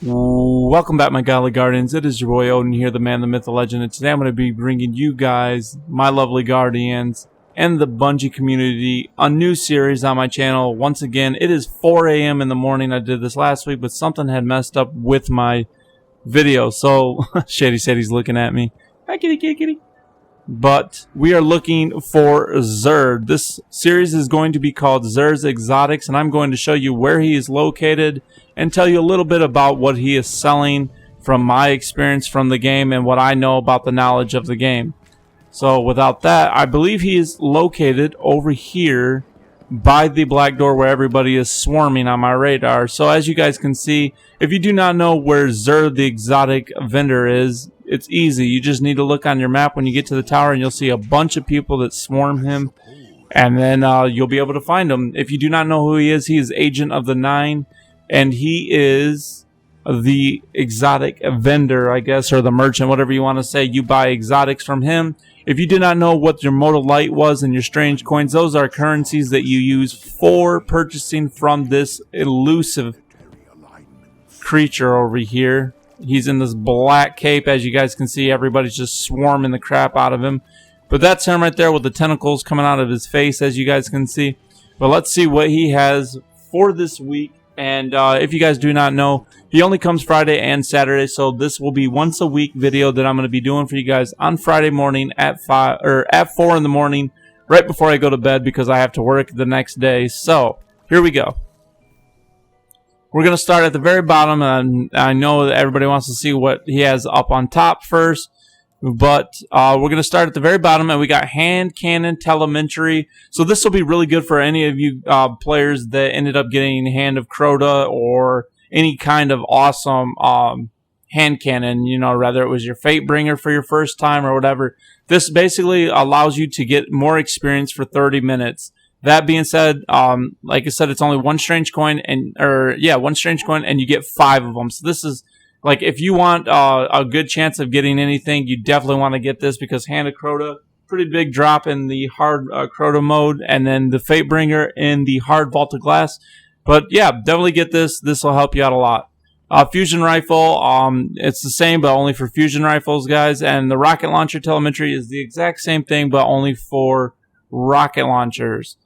Welcome back, my Godly Guardians. It is your boy Odin here, the man, the myth, the legend, and today I'm going to be bringing you guys, my lovely Guardians, and the Bungie community, a new series on my channel. Once again, it is 4 a.m. in the morning. I did this last week, but something had messed up with my video, so Shady said he's looking at me. Hi, kitty, kitty, kitty. But we are looking for Zerd. This series is going to be called Zerd's Exotics, and I'm going to show you where he is located and tell you a little bit about what he is selling from my experience from the game and what I know about the knowledge of the game. So without that, I believe he is located over here by the black door where everybody is swarming on my radar. So as you guys can see, if you do not know where Zerd the exotic vendor is, it's easy. You just need to look on your map when you get to the tower and you'll see a bunch of people that swarm him, and then you'll be able to find him. If you do not know who he is Agent of the 9, and he is the exotic vendor, I guess, or the merchant, whatever you want to say. You buy exotics from him. If you do not know what your modal light was and your strange coins, those are currencies that you use for purchasing from this elusive creature over here. He's in this black cape. As you guys can see, everybody's just swarming the crap out of him. But that's him right there with the tentacles coming out of his face, as you guys can see. But let's see what he has for this week. And if you guys do not know, he only comes Friday and Saturday, so this will be once a week video that I'm going to be doing for you guys on Friday morning at 4 in the morning, right before I go to bed because I have to work the next day. So here we go. We're going to start at the very bottom, and I know that everybody wants to see what he has up on top first. But we're going to start at the very bottom, and we got hand cannon telemetry. So this will be really good for any of you players that ended up getting Hand of Crota or any kind of awesome hand cannon. You know, whether it was your Fate Bringer for your first time or whatever. This basically allows you to get more experience for 30 minutes. That being said, like I said, it's only one strange coin, one strange coin, and you get 5 of them. So this is like, if you want a good chance of getting anything, you definitely want to get this, because Hand of Crota, pretty big drop in the hard Crota mode, and then the Fate Bringer in the hard Vault of Glass. But yeah, definitely get this. This will help you out a lot. Fusion rifle, it's the same, but only for fusion rifles, guys. And the rocket launcher telemetry is the exact same thing, but only for rocket launchers.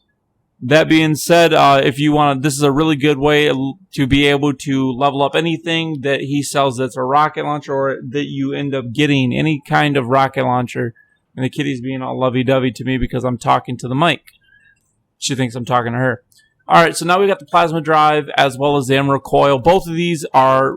That being said, if you want, this is a really good way to be able to level up anything that he sells that's a rocket launcher, or that you end up getting any kind of rocket launcher. And the kitty's being all lovey-dovey to me because I'm talking to the mic. She thinks I'm talking to her. All right, so now we got the plasma drive as well as the emerald coil. Both of these are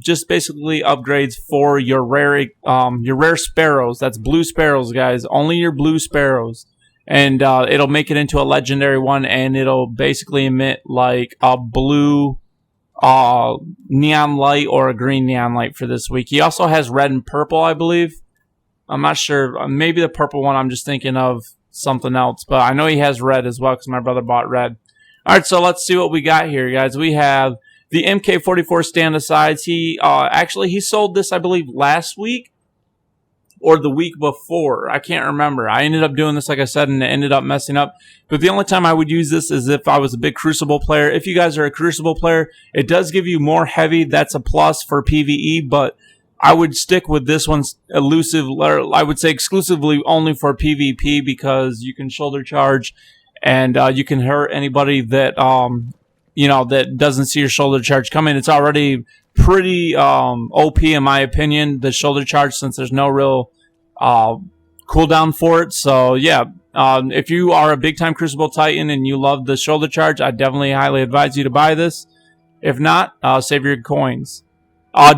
just basically upgrades for your rare sparrows. That's blue sparrows, guys. Only your blue sparrows. And it'll make it into a legendary one, and it'll basically emit like a blue neon light or a green neon light for this week. He also has red and purple, I believe. I'm not sure. Maybe the purple one, I'm just thinking of something else. But I know he has red as well because my brother bought red. All right, so let's see what we got here, guys. We have the MK44 stand-asides. He sold this, I believe, last week or the week before. I can't remember. I ended up doing this, like I said, and it ended up messing up. But the only time I would use this is if I was a big Crucible player. If you guys are a Crucible player, it does give you more heavy. That's a plus for PvE, but I would stick with this one's elusive, or I would say exclusively only for PvP, because you can shoulder charge and you can hurt anybody that that doesn't see your shoulder charge coming. It's already pretty OP in my opinion, the shoulder charge, since there's no real cooldown for it. So yeah, if you are a big time Crucible Titan and you love the shoulder charge, I definitely highly advise you to buy this. If not, save your coins.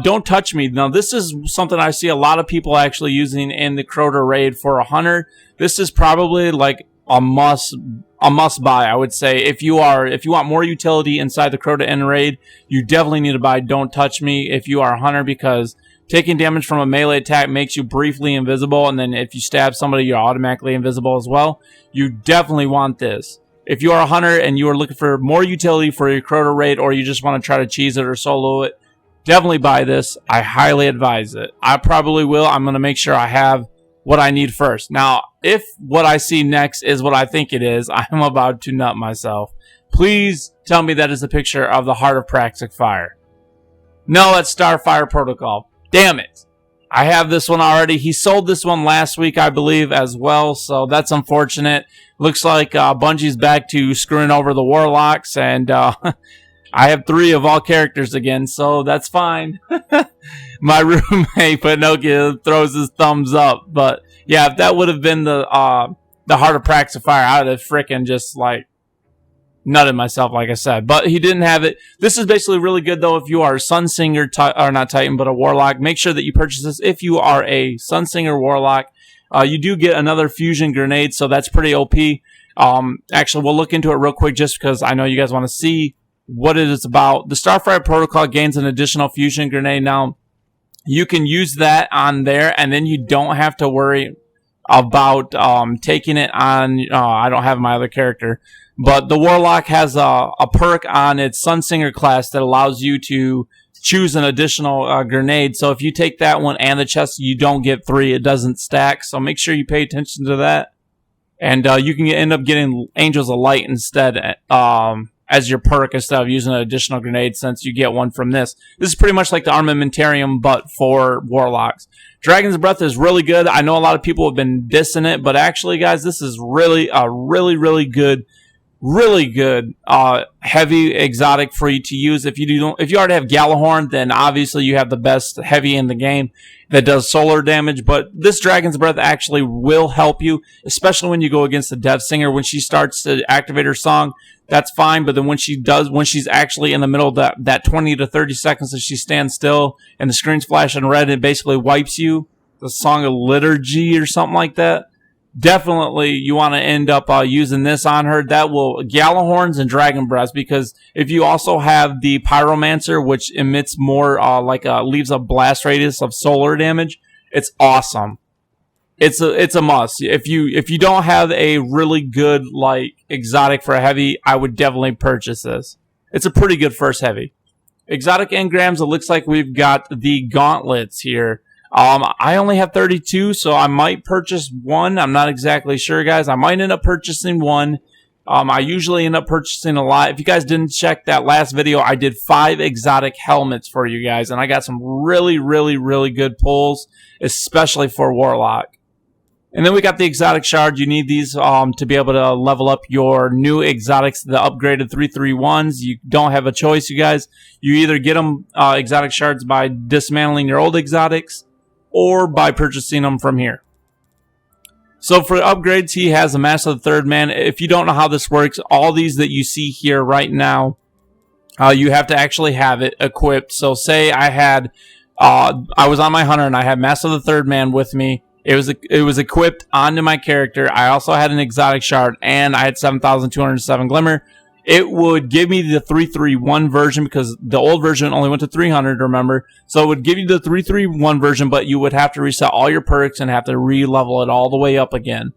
Don't touch me. Now this is something I see a lot of people actually using in the Crota raid for a hunter. This is probably like a must buy, I would say. If you want more utility inside the Crota end raid, you definitely need to buy Don't Touch Me if you are a hunter, because taking damage from a melee attack makes you briefly invisible, and then if you stab somebody, you're automatically invisible as well. You definitely want this. If you are a hunter and you are looking for more utility for your Crota raid, or you just want to try to cheese it or solo it, definitely buy this. I highly advise it. I probably will. I'm going to make sure I have what I need first. Now, if what I see next is what I think it is, I'm about to nut myself. Please tell me that is a picture of the Heart of Praxic Fire. No, that's Starfire Protocol. Damn it. I have this one already. He sold this one last week, I believe, as well, so that's unfortunate. Looks like Bungie's back to screwing over the Warlocks, and I have 3 of all characters again, so that's fine. My roommate, Pinocchio, throws his thumbs up, but yeah, if that would have been the Heart of Praxifier, I would have frickin' just, like, nutted myself, like I said, but he didn't have it. This is basically really good, though, if you are a Sunsinger, or not Titan, but a Warlock. Make sure that you purchase this if you are a Sunsinger Warlock. You do get another fusion grenade, so that's pretty OP. Actually, we'll look into it real quick just because I know you guys want to see what it is about. The Starfire Protocol gains an additional fusion grenade. Now, you can use that on there, and then you don't have to worry about taking it on. I don't have my other character. But the Warlock has a perk on its Sunsinger class that allows you to choose an additional grenade. So if you take that one and the chest, you don't get 3. It doesn't stack. So make sure you pay attention to that. And you can end up getting Angels of Light instead as your perk instead of using an additional grenade since you get one from this. This is pretty much like the Armamentarium, but for Warlocks. Dragon's Breath is really good. I know a lot of people have been dissing it, but actually, guys, this is really a really good heavy exotic for you to use. If you already have Galahorn, then obviously you have the best heavy in the game that does solar damage. But this Dragon's Breath actually will help you, especially when you go against the Death Singer. When she starts to activate her song, that's fine. But then when she's actually in the middle of that 20 to 30 seconds that she stands still and the screen's flashing red, it basically wipes you. The Song of Liturgy or something like that. Definitely you want to end up using this on her. That will Galahorns and Dragon Breath, because if you also have the Pyromancer, which emits more leaves a blast radius of solar damage, it's awesome. It's a must. If you don't have a really good like exotic for a heavy, I would definitely purchase this. It's a pretty good first heavy. Exotic engrams, it looks like we've got the gauntlets here. I only have 32, so I might purchase one. I'm not exactly sure, guys. I might end up purchasing one. I usually end up purchasing a lot. If you guys didn't check that last video, I did 5 exotic helmets for you guys, and I got some really good pulls, especially for Warlock. And then we got the exotic shards. You need these to be able to level up your new exotics, the upgraded 331s. You don't have a choice, you guys. You either get them exotic shards by dismantling your old exotics, or by purchasing them from here. So for upgrades, he has a Master of the Third Man. If you don't know how this works, all these that you see here right now, you have to actually have it equipped. So say I was on my hunter and I had Master of the Third Man with me. It was equipped onto my character. I also had an exotic shard and I had 7,207 glimmer. It would give me the 331 version because the old version only went to 300, remember? So it would give you the 331 version, but you would have to reset all your perks and have to re-level it all the way up again.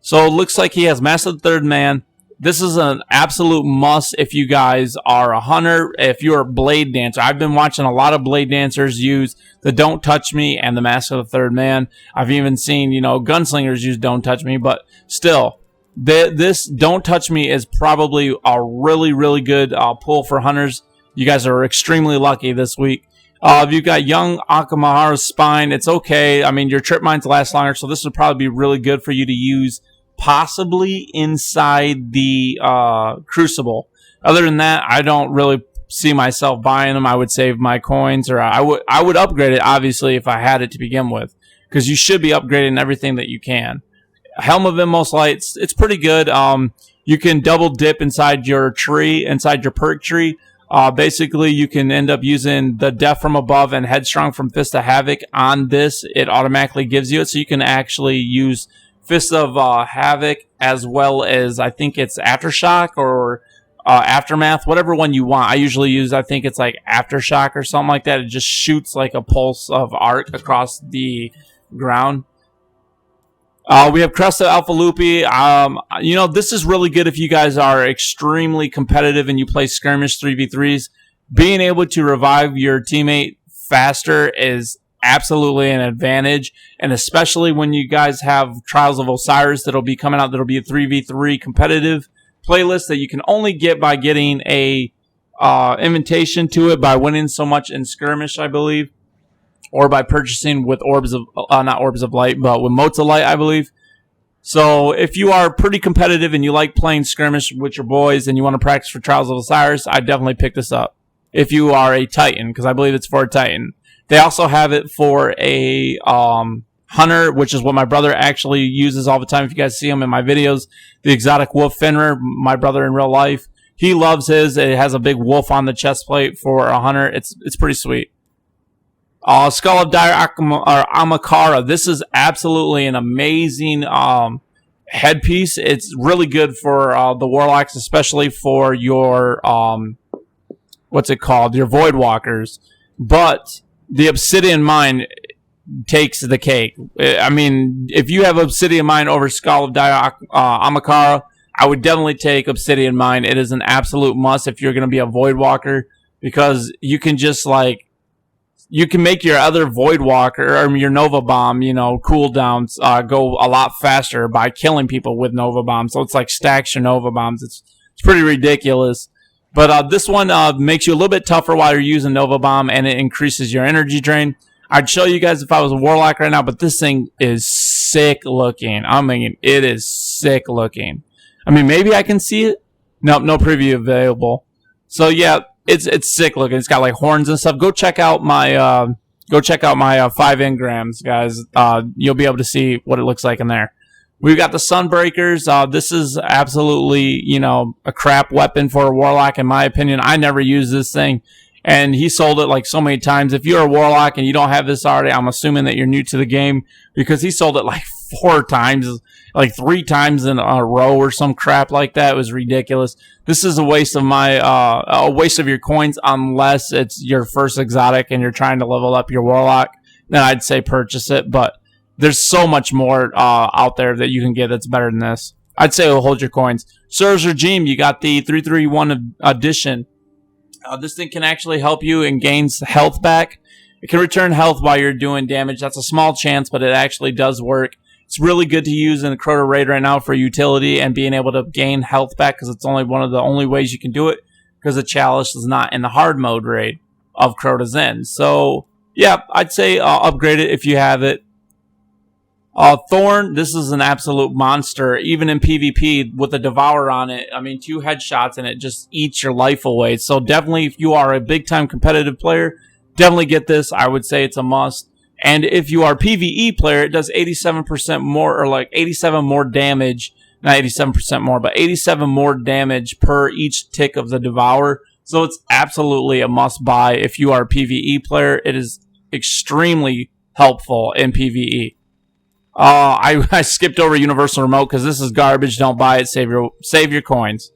So it looks like he has Master of the Third Man. This is an absolute must if you guys are a hunter, if you're a blade dancer. I've been watching a lot of blade dancers use the Don't Touch Me and the Master of the Third Man. I've even seen, gunslingers use Don't Touch Me, but still, this Don't Touch Me is probably a really good pull for hunters. You guys are extremely lucky this week. If you've got young Akamahara's Spine, it's okay. I mean, your trip mines last longer, so this would probably be really good for you to use possibly inside the Crucible. Other than that, I don't really see myself buying them. I would save my coins, or I would upgrade it, obviously, if I had it to begin with, because you should be upgrading everything that you can. Helm of Inmost Light, it's pretty good. You can double dip inside your tree, inside your perk tree. Basically, you can end up using the Death from Above and Headstrong from Fist of Havoc on this. It automatically gives you it, so you can actually use Fist of Havoc as well as, I think it's Aftershock or Aftermath, whatever one you want. I usually use, I think it's like Aftershock or something like that. It just shoots like a pulse of arc across the ground. We have Crest of Alpha Lupi. This is really good if you guys are extremely competitive and you play skirmish 3v3s. Being able to revive your teammate faster is absolutely an advantage, and especially when you guys have Trials of Osiris that'll be coming out. That'll be a 3v3 competitive playlist that you can only get by getting a invitation to it by winning so much in skirmish, I believe, or by purchasing with orbs of not orbs of light, but with motes of light, I believe. So if you are pretty competitive and you like playing skirmish with your boys and you want to practice for Trials of Osiris, I definitely pick this up. If you are a Titan, because I believe it's for a Titan. They also have it for a hunter, which is what my brother actually uses all the time. If you guys see him in my videos, the exotic wolf Fenrir, my brother in real life, he loves his. It has a big wolf on the chest plate for a hunter. It's pretty sweet. Skull of Dire Amakara. This is absolutely an amazing headpiece. It's really good for the warlocks, especially for your what's it called? Your void walkers. But the obsidian mine takes the cake. I mean, if you have obsidian mine over Skull of Dire Amakara, I would definitely take obsidian mine. It is an absolute must if you're going to be a void walker, because you can just like, you can make your other void walker or your nova bomb, you know, cooldowns go a lot faster by killing people with nova bombs. So it's like stacks your nova bombs. It's pretty ridiculous. But this one makes you a little bit tougher while you're using nova bomb, and it increases your energy drain. I'd show you guys if I was a warlock right now, but this thing is sick looking. I mean, it is sick looking. I mean, maybe I can see it. Nope, no preview available. So yeah, it's sick looking. It's got like horns and stuff. Go check out my 5 engrams, guys. You'll be able to see what it looks like in there. We've got the Sunbreakers. This is absolutely, you know, a crap weapon for a warlock, in my opinion. I never use this thing, and he sold it like so many times. If you're a warlock and you don't have this already, I'm assuming that you're new to the game, because he sold it like 4 times, like 3 times in a row or some crap like that. It was ridiculous. This is a waste of a waste of your coins, unless it's your first exotic and you're trying to level up your warlock. Then I'd say purchase it, but there's so much more out there that you can get that's better than this. I'd say hold your coins. Surge Regime, you got the 331 edition. This thing can actually help you and gains health back. It can return health while you're doing damage. That's a small chance, but it actually does work. It's really good to use in the Crota raid right now for utility and being able to gain health back, because it's only one of the only ways you can do it, because the Chalice is not in the hard mode raid of Crota's End. So yeah, I'd say upgrade it if you have it. Thorn, this is an absolute monster, even in PvP with a Devour on it. I mean, 2 headshots and it just eats your life away. So definitely, if you are a big-time competitive player, definitely get this. I would say it's a must. And if you are a PvE player, it does 87% more, or like 87 more damage. Not 87% more, but 87 more damage per each tick of the Devour. So it's absolutely a must-buy if you are a PvE player. It is extremely helpful in PvE. I skipped over Universal Remote because this is garbage. Don't buy it. Save your coins.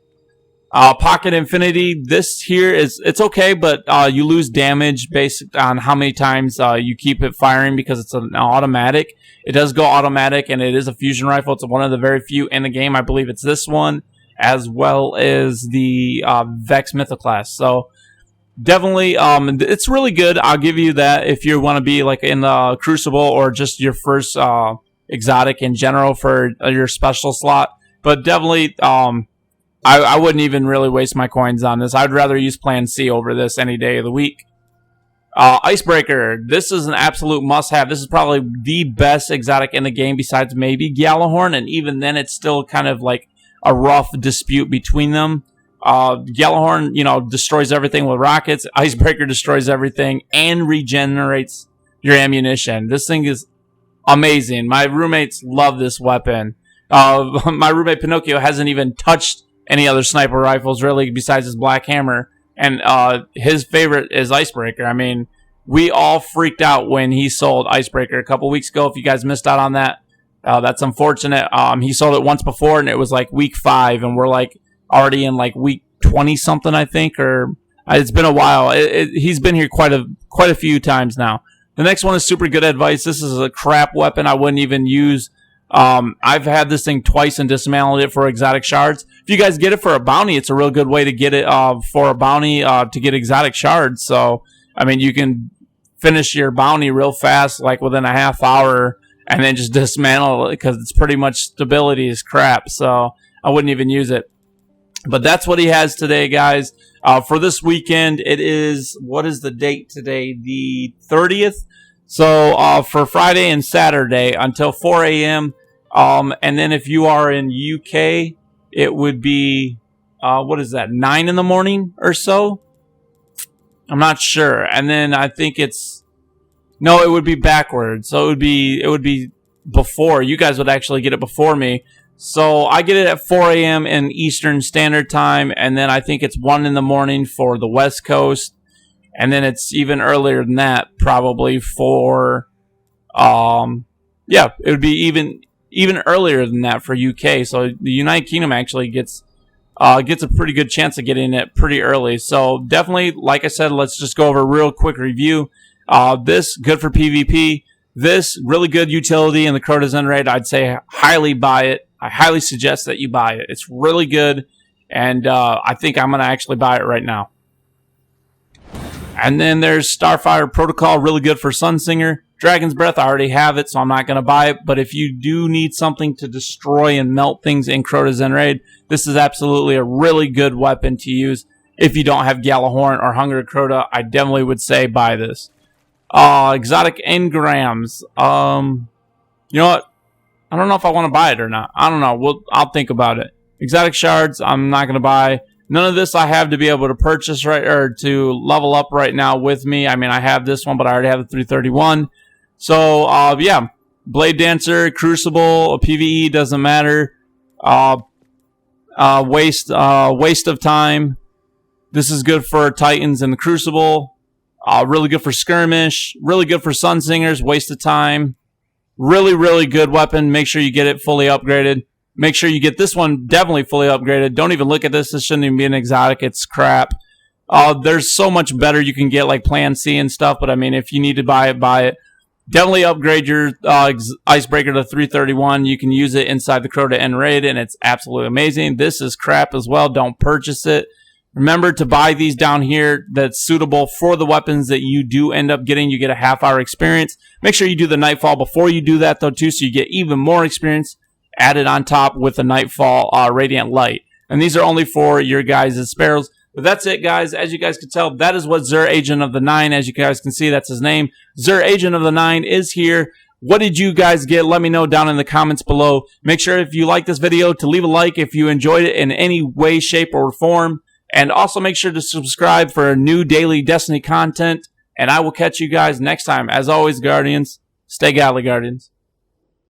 Pocket Infinity. This here it's okay, but you lose damage based on how many times you keep it firing, because it's an automatic. It does go automatic, and it is a fusion rifle. It's one of the very few in the game. I believe it's this one, as well as the Vex Mythoclast. So definitely, it's really good. I'll give you that if you want to be like in the Crucible or just your first exotic in general for your special slot. But definitely, I wouldn't even really waste my coins on this. I'd rather use Plan C over this any day of the week. Icebreaker. This is an absolute must-have. This is probably the best exotic in the game besides maybe Gjallarhorn, and even then it's still kind of like a rough dispute between them. Gjallarhorn, you know, destroys everything with rockets. Icebreaker destroys everything and regenerates your ammunition. This thing is amazing. My roommates love this weapon. My roommate Pinocchio hasn't even touched any other sniper rifles, really, besides his Black Hammer. And his favorite is Icebreaker. I mean, we all freaked out when he sold Icebreaker a couple weeks ago. If you guys missed out on that, that's unfortunate. He sold it once before, and it was like week 5, and we're like already in like week 20-something, I think. Or it's been a while. He's been here quite a few times now. The next one is Super Good Advice. This is a crap weapon I wouldn't even use. I've had this thing twice and dismantled it for exotic shards. If you guys get it for a bounty, it's a real good way to get it for a bounty to get exotic shards. So, I mean, you can finish your bounty real fast, like within a half hour, and then just dismantle it, because it's pretty much stability is crap. So I wouldn't even use it. But that's what he has today, guys. For this weekend, it is, what is the date today? The 30th. So for Friday and Saturday until 4 a.m. And then if you are in UK, it would be, what is that, 9 in the morning or so? I'm not sure. And then I think it's, no, it would be backwards. So it would be before. You guys would actually get it before me. So I get it at 4 a.m. in Eastern Standard Time, and then I think it's 1 in the morning for the West Coast, and then it's even earlier than that, probably for, yeah, it would be even earlier than that for UK. So the United Kingdom actually gets a pretty good chance of getting it pretty early. So definitely, like I said, let's just go over a real quick review. This good for PvP. This really good utility in the Crota Zen Raid. I'd say highly buy it. I highly suggest that you buy it. It's really good, and I think I'm going to actually buy it right now. And then there's Starfire Protocol, really good for Sunsinger. Dragon's Breath, I already have it, so I'm not going to buy it. But if you do need something to destroy and melt things in Crota Zen Raid, this is absolutely a really good weapon to use. If you don't have Galahorn or Hunger Crota, I definitely would say buy this. Exotic engrams. You know what? I don't know if I want to buy it or not. I don't know. I'll think about it. Exotic shards, I'm not going to buy. None of this I have to be able to purchase or to level up right now with me. I mean, I have this one, but I already have the 331. So, yeah. Blade Dancer, Crucible, PvE, doesn't matter. Waste of time. This is good for Titans and the Crucible. Really good for Skirmish. Really good for Sunsingers, waste of time. Really, really good weapon. Make sure you get it fully upgraded. Make sure you get this one definitely fully upgraded. Don't even look at this. This shouldn't even be an exotic. It's crap. There's so much better you can get, like Plan C and stuff. But, I mean, if you need to buy it, buy it. Definitely upgrade your Icebreaker to 331. You can use it inside the Crota End Raid, and it's absolutely amazing. This is crap as well. Don't purchase it. Remember to buy these down here that's suitable for the weapons that you do end up getting. You get a half-hour experience. Make sure you do the Nightfall before you do that, though, too, so you get even more experience added on top with the Nightfall Radiant Light. And these are only for your guys' sparrows. But that's it, guys. As you guys can tell, that is what Xur Agent of the 9, as you guys can see, that's his name. Xur Agent of the 9 is here. What did you guys get? Let me know down in the comments below. Make sure if you like this video to leave a like if you enjoyed it in any way, shape, or form. And also make sure to subscribe for new daily Destiny content. And I will catch you guys next time. As always, Guardians, stay godly, Guardians.